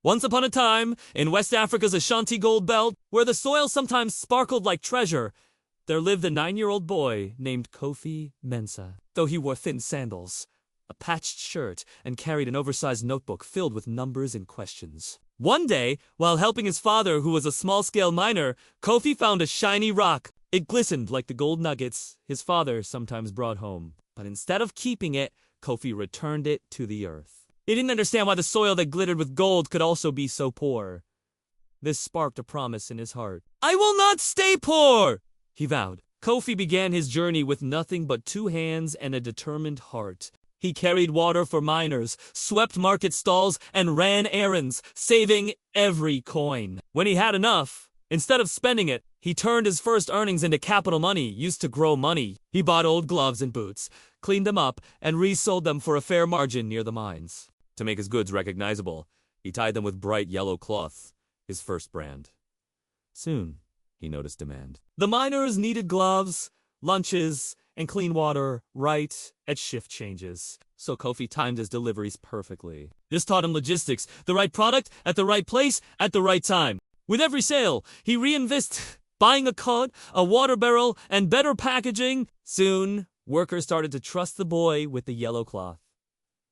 Once upon a time, in West Africa's Ashanti Gold Belt, where the soil sometimes sparkled like treasure, there lived a 9-year-old boy named Kofi Mensah. Though he wore thin sandals, a patched shirt, and carried an oversized notebook filled with numbers and questions. One day, while helping his father, who was a small-scale miner, Kofi found a shiny rock. It glistened like the gold nuggets his father sometimes brought home. But instead of keeping it, Kofi returned it to the earth. He didn't understand why the soil that glittered with gold could also be so poor. This sparked a promise in his heart. "I will not stay poor!" he vowed. Kofi began his journey with nothing but 2 hands and a determined heart. He carried water for miners, swept market stalls, and ran errands, saving every coin. When he had enough, instead of spending it, he turned his first earnings into capital money used to grow money. He bought old gloves and boots, cleaned them up, and resold them for a fair margin near the mines. To make his goods recognizable, he tied them with bright yellow cloth, his first brand. Soon, he noticed demand. The miners needed gloves, lunches, and clean water right at shift changes. So Kofi timed his deliveries perfectly. This taught him logistics, the right product at the right place at the right time. With every sale, he reinvested, buying a cart, a water barrel, and better packaging. Soon, workers started to trust the boy with the yellow cloth.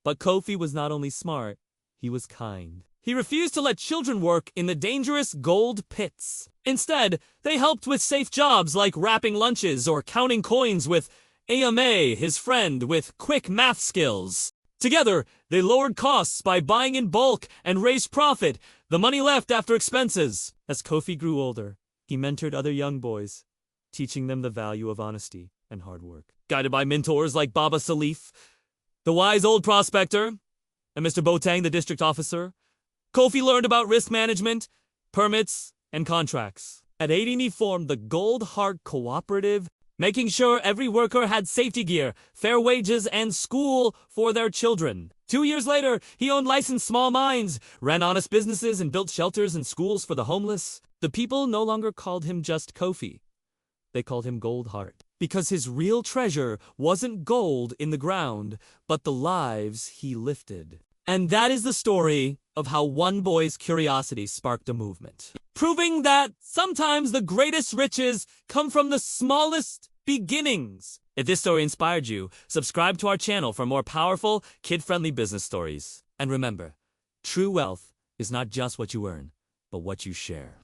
But Kofi was not only smart, he was kind. He refused to let children work in the dangerous gold pits. Instead, they helped with safe jobs like wrapping lunches or counting coins with AMA, his friend with quick math skills. Together, they lowered costs by buying in bulk and raised profit, the money left after expenses. As Kofi grew older, he mentored other young boys, teaching them the value of honesty and hard work. Guided by mentors like Baba Salif, the wise old prospector, and Mr. Boateng, the district officer, Kofi learned about risk management, permits, and contracts. At 18, he formed the Gold Heart Cooperative, making sure every worker had safety gear, fair wages, and school for their children. 2 years later, he owned licensed small mines, ran honest businesses, and built shelters and schools for the homeless. The people no longer called him just Kofi. They called him Gold Heart. Because his real treasure wasn't gold in the ground, but the lives he lifted. And that is the story of how one boy's curiosity sparked a movement. Proving that sometimes the greatest riches come from the smallest beginnings. If this story inspired you, subscribe to our channel for more powerful, kid-friendly business stories. And remember, true wealth is not just what you earn, but what you share.